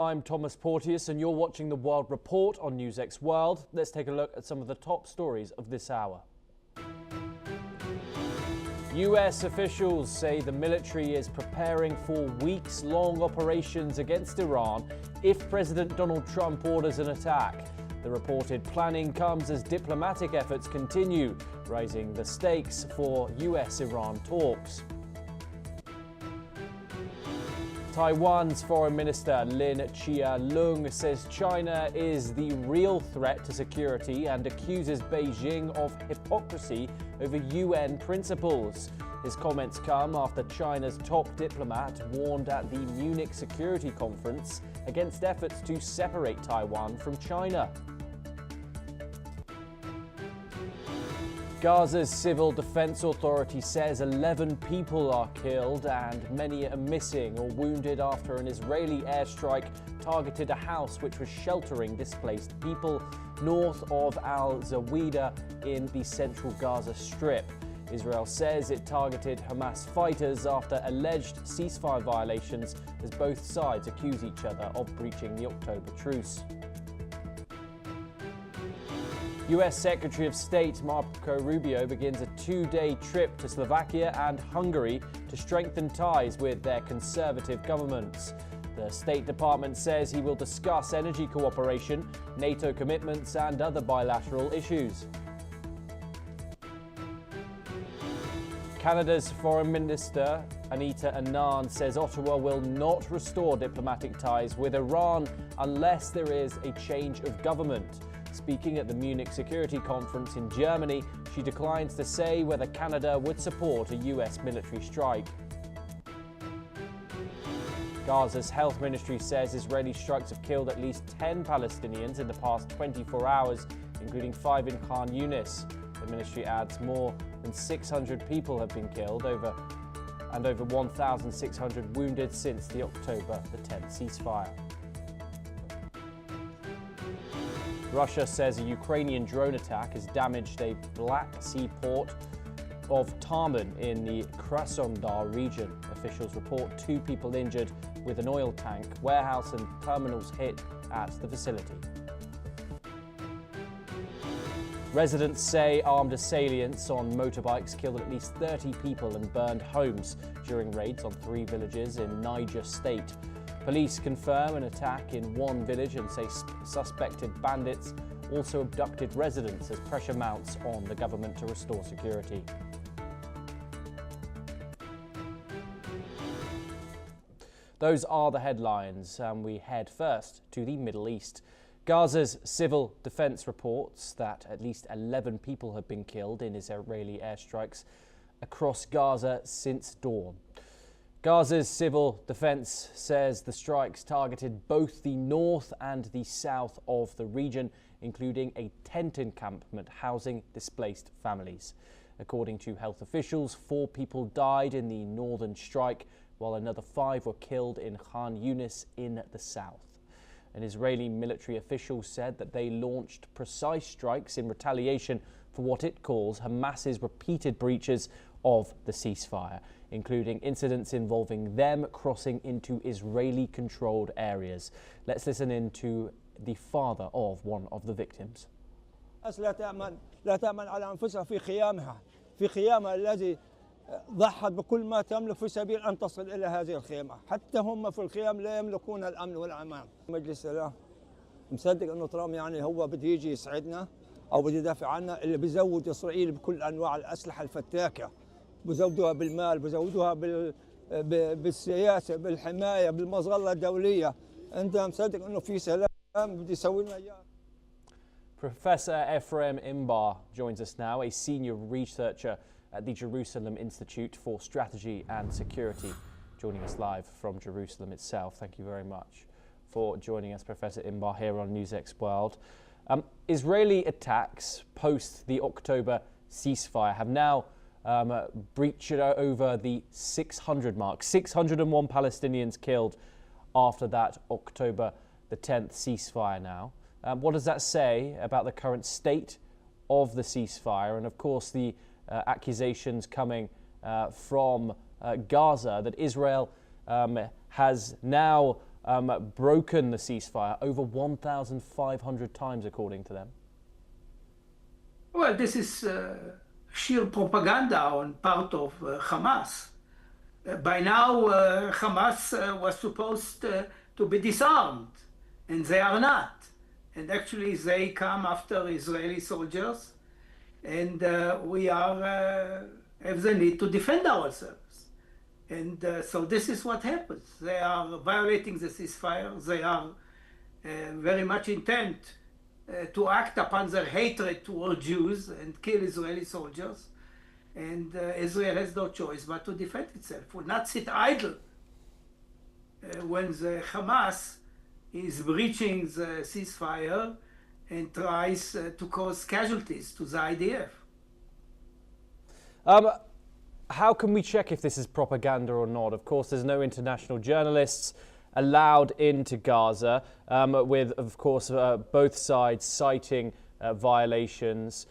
I'm Thomas Porteous and you're watching the World Report on NewsX World. Let's take a look at some of the top stories of this hour. US officials say the military is preparing for weeks-long operations against Iran if President Donald Trump orders an attack. The reported planning comes as diplomatic efforts continue, raising the stakes for US-Iran talks. Taiwan's Foreign Minister Lin Chia-lung says China is the real threat to security and accuses Beijing of hypocrisy over UN principles. His comments come after China's top diplomat warned at the Munich Security Conference against efforts to separate Taiwan from China. Gaza's Civil Defense Authority says 11 people are killed and many are missing or wounded after an Israeli airstrike targeted a house which was sheltering displaced people north of Al-Zawida in the central Gaza Strip. Israel says it targeted Hamas fighters after alleged ceasefire violations as both sides accuse each other of breaching the October truce. US Secretary of State Marco Rubio begins a two-day trip to Slovakia and Hungary to strengthen ties with their conservative governments. The State Department says he will discuss energy cooperation, NATO commitments and other bilateral issues. Canada's Foreign Minister Anita Anand says Ottawa will not restore diplomatic ties with Iran unless there is a change of government. Speaking at the Munich Security Conference in Germany, she declines to say whether Canada would support a US military strike. Gaza's health ministry says Israeli strikes have killed at least 10 Palestinians in the past 24 hours, including 5 in Khan Yunis. The ministry adds more than 600 people have been killed over 1,600 wounded since the October the 10th ceasefire. Russia says a Ukrainian drone attack has damaged a Black Sea port of Tarman in the Krasnodar region. Officials report 2 people injured with an oil tank, warehouse and terminals hit at the facility. Residents say armed assailants on motorbikes killed at least 30 people and burned homes during raids on 3 villages in Niger State. Police confirm an attack in one village and say suspected bandits also abducted residents as pressure mounts on the government to restore security. Those are the headlines, and we head first to the Middle East. Gaza's civil defense reports that at least 11 people have been killed in Israeli airstrikes across Gaza since dawn. Gaza's civil defense says the strikes targeted both the north and the south of the region, including a tent encampment housing displaced families. According to health officials, 4 people died in the northern strike, while another 5 were killed in Khan Yunis in the south. An Israeli military official said that they launched precise strikes in retaliation for what it calls Hamas's repeated breaches of the ceasefire, including incidents involving them crossing into Israeli-controlled areas. Let's listen in to the father of one of the victims. لا تأمن على أنفسها في خيامها الذي ضحت بكل ما تملك في سبيل أن تصل إلى هذه الخيمة. حتى هم في الخيام لا يملكون الأمن والأمان. مجلس السلام مصدق إنه ترامب يعني هو بده يجي يساعدنا أو بده يدافع عنا، اللي بيزود إسرائيل بكل أنواع الأسلحة الفتاكة، بزودوها بالمال، بزودوها بالسياسة، بالحماية، بالمظلة الدولية. أنت مصدق إنه في سلام بده يسوي لنا إياه. Professor Ephraim Imbar joins us now, a senior researcher at the Jerusalem Institute for Strategy and Security, joining us live from Jerusalem itself. Thank you very much for joining us, Professor Imbar, here on NewsX World. Israeli attacks post the October ceasefire have now breached over the 600 mark. 601 Palestinians killed after that October the 10th ceasefire now. What does that say about the current state of the ceasefire and, of course, the accusations coming from Gaza that Israel has now broken the ceasefire over 1,500 times, according to them? Well, this is sheer propaganda on part of Hamas. By now, Hamas was supposed to be disarmed, and they are not. And actually, they come after Israeli soldiers, and we have the need to defend ourselves. And so this is what happens. They are violating the ceasefire. They are very much intent to act upon their hatred toward Jews and kill Israeli soldiers. And Israel has no choice but to defend itself, will not sit idle when the Hamas is breaching the ceasefire and tries to cause casualties to the IDF. How can we check if this is propaganda or not? Of course, there's no international journalists allowed into Gaza, with, of course, both sides citing violations.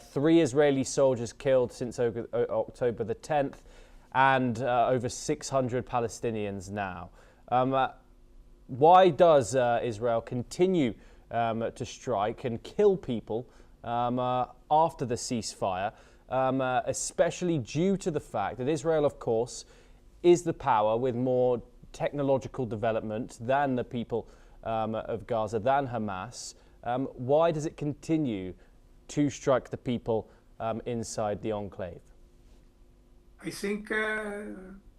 3 Israeli soldiers killed since October the 10th, and over 600 Palestinians now. Why does Israel continue to strike and kill people after the ceasefire, especially due to the fact that Israel, of course, is the power with more technological development than the people of Gaza, than Hamas? Why does it continue to strike the people inside the enclave? I think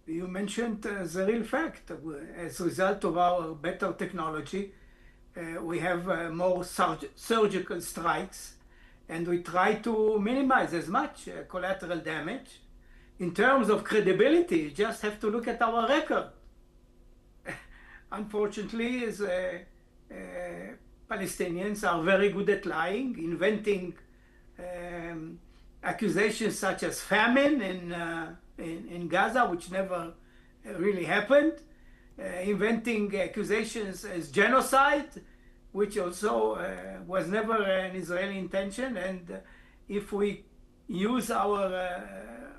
you mentioned the real fact. As a result of our better technology, we have more surgical strikes, and we try to minimize as much collateral damage. In terms of credibility, you just have to look at our record. Unfortunately, Palestinians are very good at lying, inventing accusations such as famine in Gaza, which never really happened, inventing accusations as genocide, which also was never an Israeli intention. And if we use our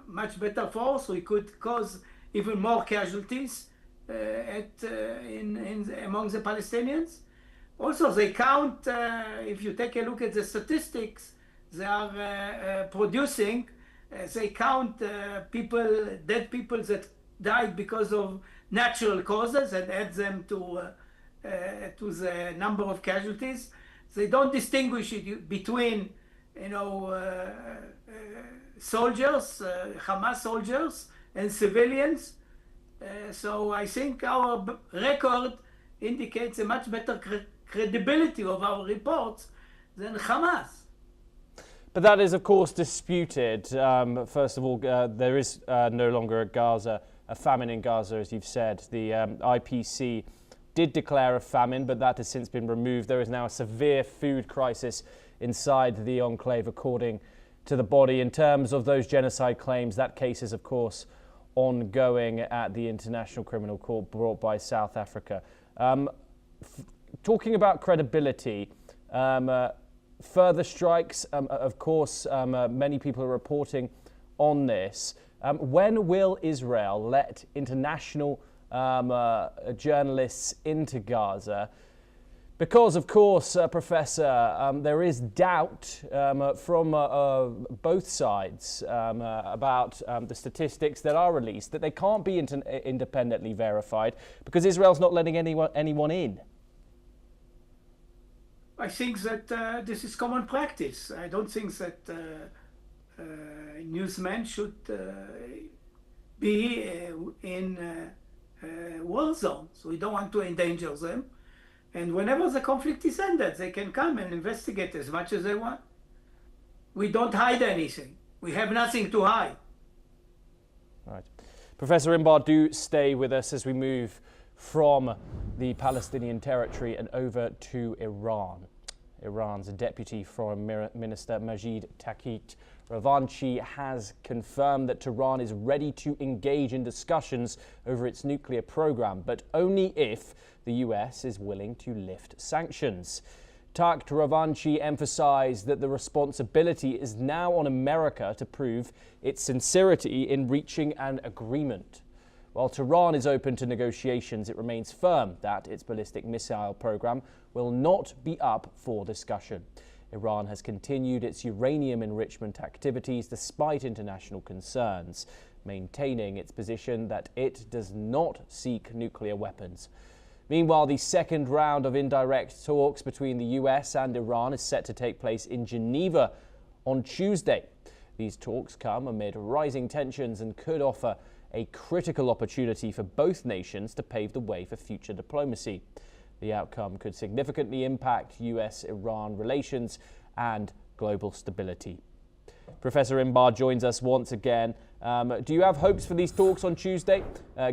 much better force, we could cause even more casualties among the Palestinians. Also, they count, if you take a look at the statistics, they are producing, they count dead people that died because of natural causes and add them to the number of casualties. They don't distinguish between, soldiers, Hamas soldiers, and civilians. So I think our record indicates a much better credibility of our reports than Hamas. But that is, of course, disputed. First of all, there is no longer a famine in Gaza, as you've said. The IPC did declare a famine, but that has since been removed. There is now a severe food crisis inside the enclave, according to the body. In terms of those genocide claims, that case is, of course, ongoing at the International Criminal Court brought by South Africa. Talking about credibility, further strikes, of course, many people are reporting on this. When will Israel let international journalists into Gaza? Because, of course, Professor, there is doubt from both sides about the statistics that are released, that they can't be independently verified because Israel's not letting anyone in. I think that this is common practice. I don't think that newsmen should be in war zones. We don't want to endanger them. And whenever the conflict is ended, they can come and investigate as much as they want. We don't hide anything. We have nothing to hide. Right. Professor Imbar, do stay with us as we move from the Palestinian territory and over to Iran. Iran's Deputy Foreign Minister Majid Takht Ravanchi has confirmed that Tehran is ready to engage in discussions over its nuclear program, but only if the US is willing to lift sanctions. Takht Ravanchi emphasized that the responsibility is now on America to prove its sincerity in reaching an agreement. While Tehran is open to negotiations, it remains firm that its ballistic missile program will not be up for discussion. Iran has continued its uranium enrichment activities despite international concerns, maintaining its position that it does not seek nuclear weapons. Meanwhile, the second round of indirect talks between the US and Iran is set to take place in Geneva on Tuesday. These talks come amid rising tensions and could offer a critical opportunity for both nations to pave the way for future diplomacy. The outcome could significantly impact US-Iran relations and global stability. Professor Imbar joins us once again. Do you have hopes for these talks on Tuesday?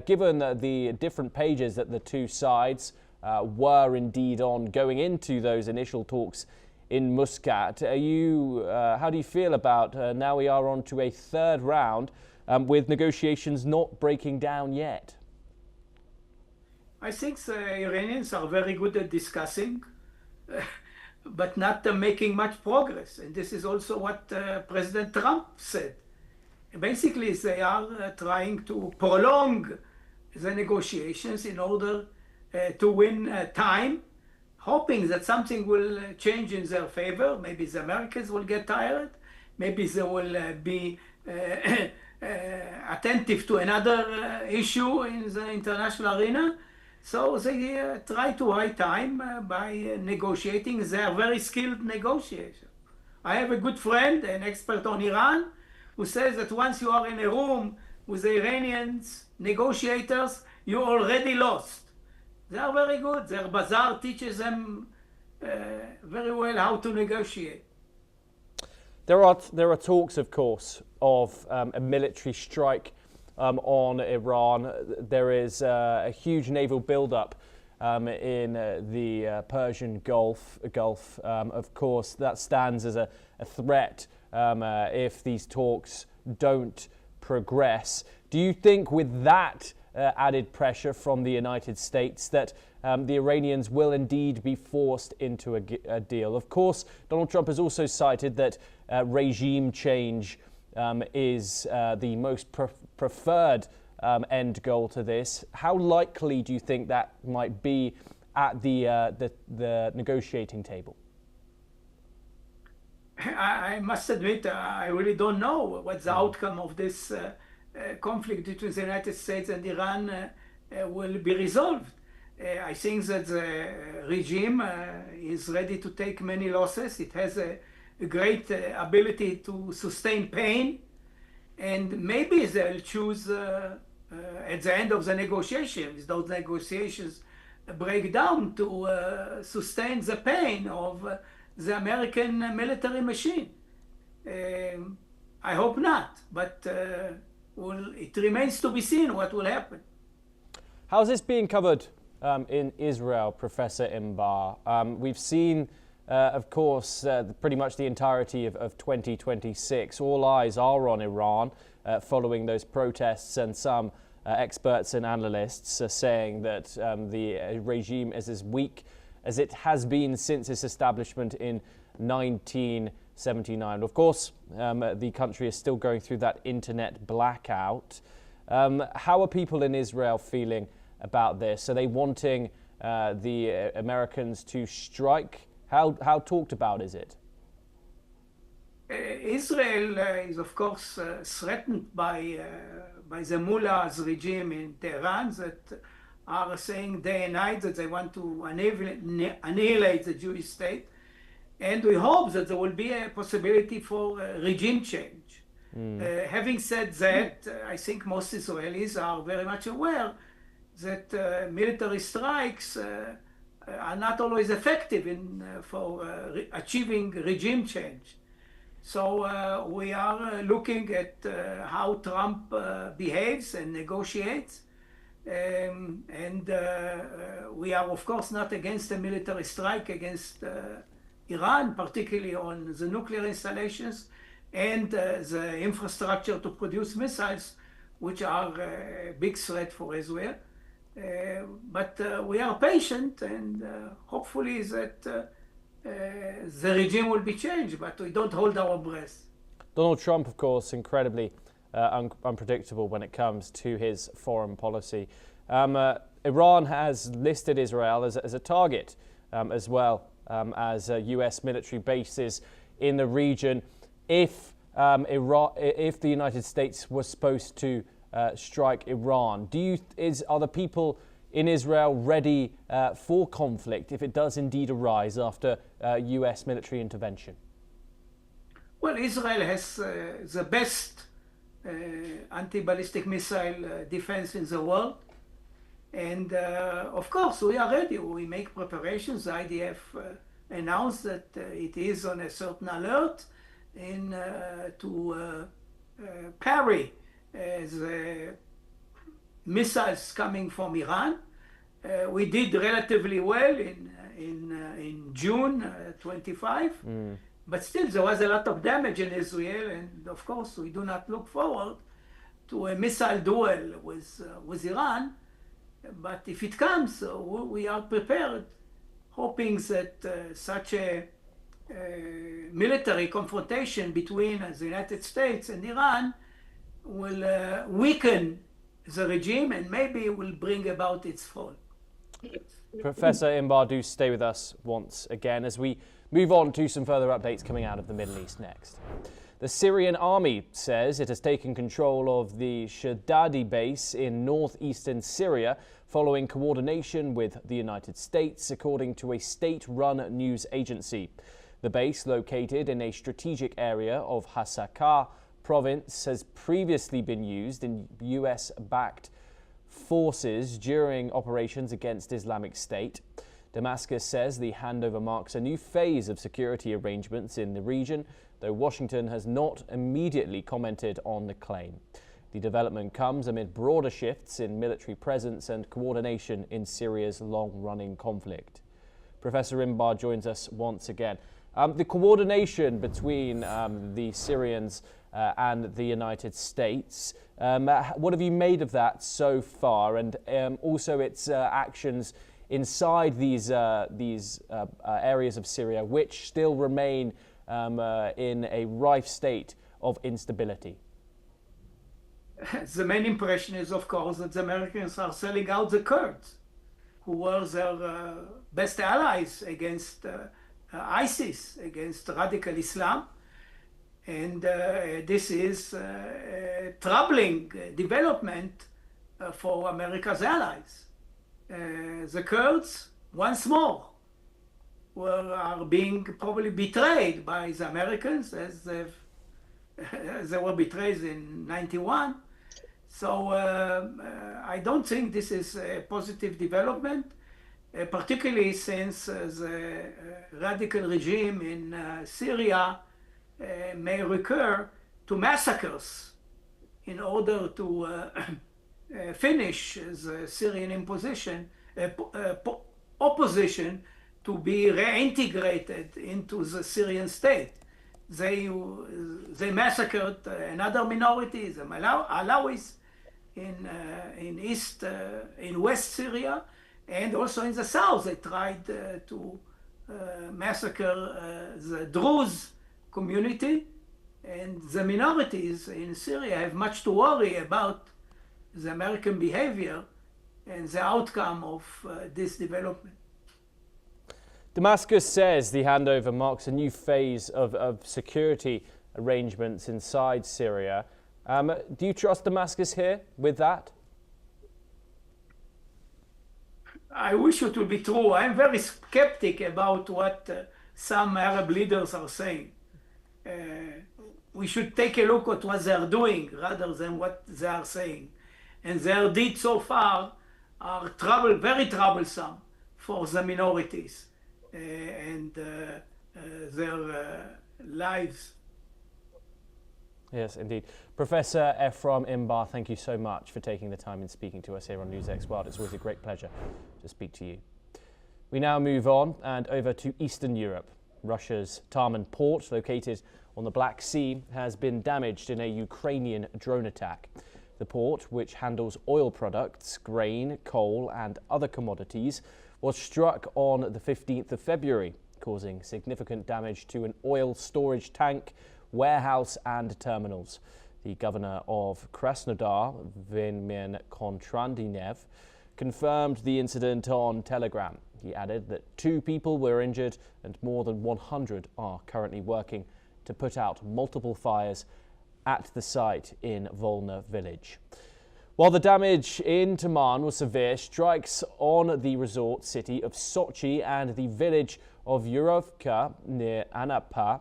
Given the different pages that the two sides were indeed on going into those initial talks in Muscat, how do you feel about now we are on to a third round with negotiations not breaking down yet? I think the Iranians are very good at discussing, but not making much progress. And this is also what President Trump said. Basically, they are trying to prolong the negotiations in order to win time, hoping that something will change in their favor. Maybe the Americans will get tired. Maybe they will be attentive to another issue in the international arena. So they try to buy time by negotiating. They are very skilled negotiators. I have a good friend, an expert on Iran, who says that once you are in a room with the Iranians, negotiators, you already lost. They are very good. Their bazaar teaches them very well how to negotiate. There are talks, of course, of a military strike on Iran. There is a huge naval buildup in the Persian Gulf. Of course, that stands as a threat if these talks don't progress. Do you think with that added pressure from the United States that the Iranians will indeed be forced into a deal? Of course, Donald Trump has also cited that regime change is the most preferred end goal to this. How likely do you think that might be at the negotiating table? I must admit, I really don't know what the outcome of this conflict between the United States and Iran will be resolved. I think that the regime is ready to take many losses. It has a great ability to sustain pain, and maybe they'll choose at the end of the negotiations, those negotiations break down, to sustain the pain of the American military machine. I hope not, but it remains to be seen what will happen. How's this being covered in Israel, Professor Imbar? We've seen, of course, pretty much the entirety of 2026. All eyes are on Iran following those protests, and some experts and analysts are saying that the regime is as weak as it has been since its establishment in 1979. Of course, the country is still going through that internet blackout. How are people in Israel feeling about this? Are they wanting the Americans to strike? How talked about is it? Israel is, of course, threatened by the mullahs regime in Tehran that are saying day and night that they want to annihilate the Jewish state. And we hope that there will be a possibility for regime change. Having said that, I think most Israelis are very much aware that military strikes are not always effective for achieving regime change. So we are looking at how Trump behaves and negotiates. And we are, of course, not against a military strike against Iran, particularly on the nuclear installations and the infrastructure to produce missiles, which are a big threat for Israel. But we are patient, and hopefully that the regime will be changed, but we don't hold our breath. Donald Trump, of course, incredibly unpredictable when it comes to his foreign policy. Iran has listed Israel as a target, as well as US military bases in the region. If the United States was supposed to strike Iran, are the people in Israel ready for conflict if it does indeed arise after US military intervention? Well, Israel has the best anti-ballistic missile defense in the world. And of course, we are ready. We make preparations. The IDF announced that it is on a certain alert to parry the missiles coming from Iran. We did relatively well in June 25, but still there was a lot of damage in Israel, and of course we do not look forward to a missile duel with Iran. But if it comes, we are prepared, hoping that such a military confrontation between the United States and Iran will weaken the regime and maybe will bring about its fall. Professor Imbar, do stay with us once again as we move on to some further updates coming out of the Middle East next. The Syrian Army says it has taken control of the Shaddadi Base in northeastern Syria following coordination with the United States, according to a state-run news agency. The base, located in a strategic area of Hasakah province, has previously been used in US-backed forces during operations against Islamic State. Damascus says the handover marks a new phase of security arrangements in the region, though Washington has not immediately commented on the claim. The development comes amid broader shifts in military presence and coordination in Syria's long-running conflict. Professor Imbar joins us once again. The coordination between the Syrians and the United States, what have you made of that so far, and also its actions inside these areas of Syria, which still remain in a rife state of instability? The main impression is, of course, that the Americans are selling out the Kurds, who were their best allies against ISIS, against radical Islam. And this is a troubling development for America's allies. The Kurds, once more, are being probably betrayed by the Americans as they were betrayed in '91. So I don't think this is a positive development, particularly since the radical regime in Syria may recur to massacres in order to finish the Syrian opposition to be reintegrated into the Syrian state. They massacred another minority, the Alawis, in West Syria, and also in the south. They tried to massacre the Druze community, and the minorities in Syria have much to worry about the American behavior and the outcome of this development. Damascus says the handover marks a new phase of security arrangements inside Syria. Do you trust Damascus here with that? I wish it would be true. I'm very skeptic about what some Arab leaders are saying. We should take a look at what they are doing rather than what they are saying. And their deeds so far are very troublesome for the minorities and their lives. Yes, indeed. Professor Ephraim Imbar, thank you so much for taking the time and speaking to us here on NewsX World. It's always a great pleasure to speak to you. We now move on and over to Eastern Europe. Russia's Tarman port, located on the Black Sea, has been damaged in a Ukrainian drone attack. The port, which handles oil products, grain, coal and other commodities, was struck on the 15th of February, causing significant damage to an oil storage tank, warehouse and terminals. The governor of Krasnodar, Veniamin Kontrandinev, confirmed the incident on Telegram. He added that 2 people were injured and more than 100 are currently working to put out multiple fires at the site in Volna village. While the damage in Taman was severe, strikes on the resort city of Sochi and the village of Yurovka near Anapa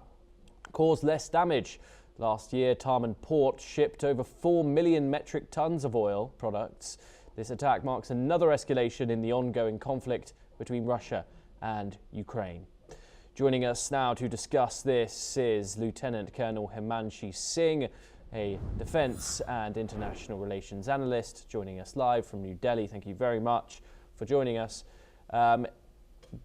caused less damage. Last year, Taman port shipped over 4 million metric tons of oil products. This attack marks another escalation in the ongoing conflict between Russia and Ukraine. Joining us now to discuss this is Lieutenant Colonel Himanshi Singh, a defence and international relations analyst, joining us live from New Delhi. Thank you very much for joining us.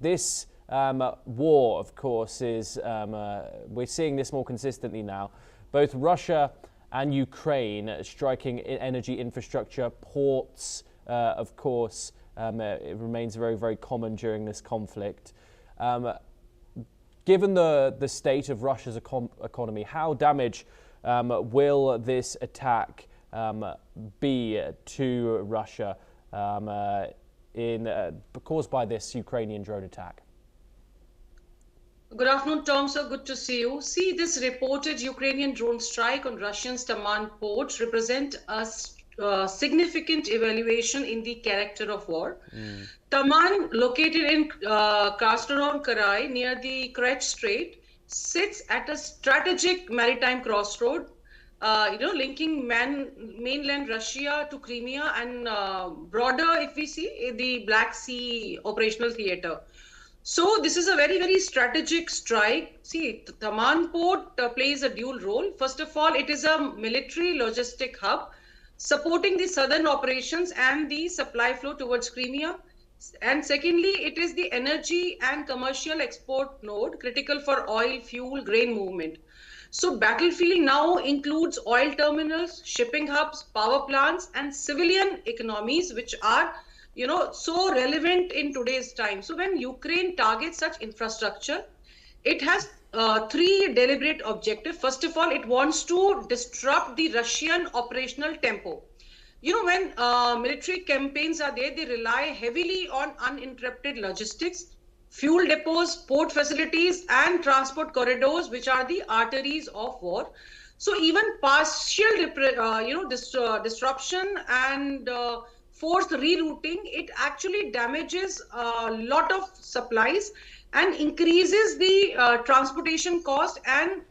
This war, of course, is we're seeing this more consistently now. Both Russia and Ukraine striking energy infrastructure, ports, of course, it remains very, very common during this conflict. Given the state of Russia's economy, how damaged will this attack be to Russia caused by this Ukrainian drone attack? Good afternoon, Tom. So good to see you. See, this reported Ukrainian drone strike on Russian Taman port represent a significant evaluation in the character of war. Taman, located in Krasnodar Krai near the Kerch Strait, sits at a strategic maritime crossroad, linking mainland Russia to Crimea and broader, if we see, the Black Sea operational theater. So this is a very, very strategic strike. See, Taman port plays a dual role. First of all, it is a military logistic hub supporting the southern operations and the supply flow towards Crimea. And secondly, it is the energy and commercial export node critical for oil, fuel, grain movement. So battlefield now includes oil terminals, shipping hubs, power plants, and civilian economies, which are so relevant in today's time. So when Ukraine targets such infrastructure, it has 3 deliberate objectives. First of all, it wants to disrupt the Russian operational tempo. When military campaigns are there, they rely heavily on uninterrupted logistics, fuel depots, port facilities, and transport corridors, which are the arteries of war. So even partial disruption and forced rerouting, it actually damages a lot of supplies and increases the transportation cost and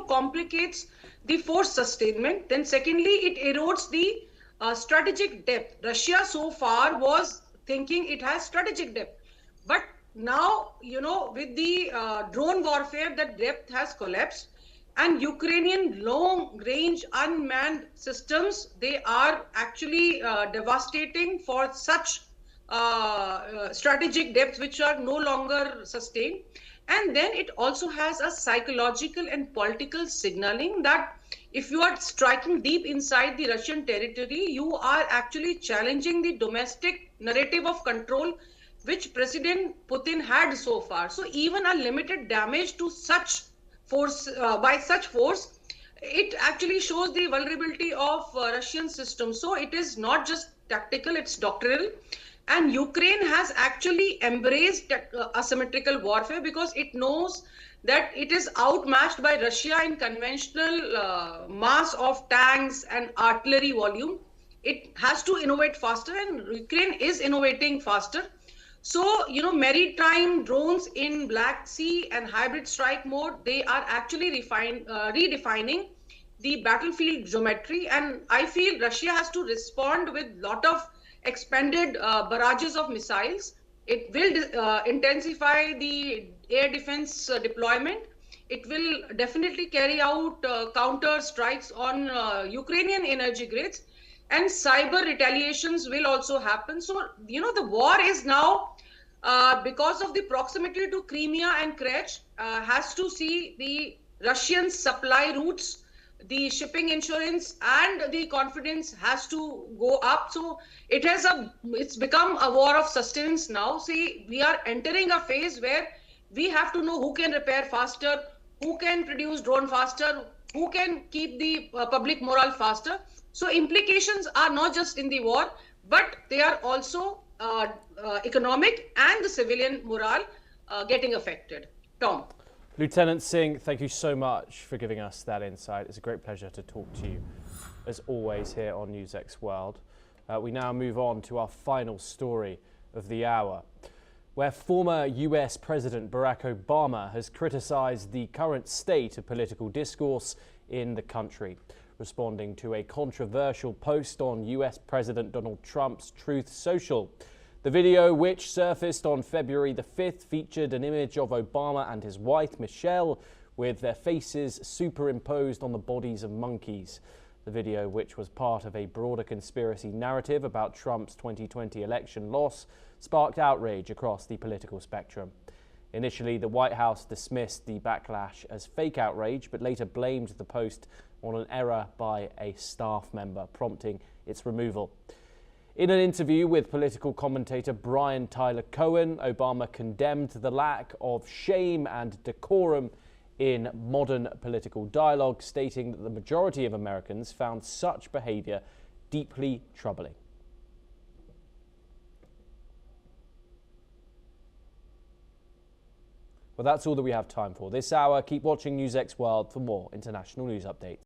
complicates the force sustainment. Then secondly, it erodes the strategic depth. Russia so far was thinking it has strategic depth, but now with the drone warfare, that depth has collapsed. And Ukrainian long-range unmanned systems, they are actually devastating for such strategic depths which are no longer sustained. And then it also has a psychological and political signaling that if you are striking deep inside the Russian territory, you are actually challenging the domestic narrative of control which President Putin had so far. So even a limited damage to such force by such force, it actually shows the vulnerability of Russian system. So it is not just tactical, it's doctrinal. And Ukraine has actually embraced asymmetrical warfare because it knows that it is outmatched by Russia in conventional mass of tanks and artillery volume. It has to innovate faster, and Ukraine is innovating faster. So, maritime drones in Black Sea and hybrid strike mode, they are actually redefining the battlefield geometry. And I feel Russia has to respond with a lot of expanded barrages of missiles. It will intensify the air defense deployment. It will definitely carry out counter strikes on Ukrainian energy grids, and cyber retaliations will also happen. So, the war is now, because of the proximity to Crimea and Kerch, has to see the Russian supply routes, the shipping insurance, and the confidence has to go up. So it's become a war of sustenance now. See, we are entering a phase where we have to know who can repair faster, who can produce drone faster, who can keep the public morale faster. So implications are not just in the war, but they are also economic and the civilian morale getting affected. Tom. Lieutenant Singh, thank you so much for giving us that insight. It's a great pleasure to talk to you, as always, here on NewsX World. We now move on to our final story of the hour, where former US President Barack Obama has criticised the current state of political discourse in the country, responding to a controversial post on US President Donald Trump's Truth Social. The video, which surfaced on February the 5th, featured an image of Obama and his wife, Michelle, with their faces superimposed on the bodies of monkeys. The video, which was part of a broader conspiracy narrative about Trump's 2020 election loss, sparked outrage across the political spectrum. Initially, the White House dismissed the backlash as fake outrage, but later blamed the post on an error by a staff member, prompting its removal. In an interview with political commentator Brian Tyler Cohen, Obama condemned the lack of shame and decorum in modern political dialogue, stating that the majority of Americans found such behavior deeply troubling. Well, that's all that we have time for this hour. Keep watching NewsX World for more international news updates.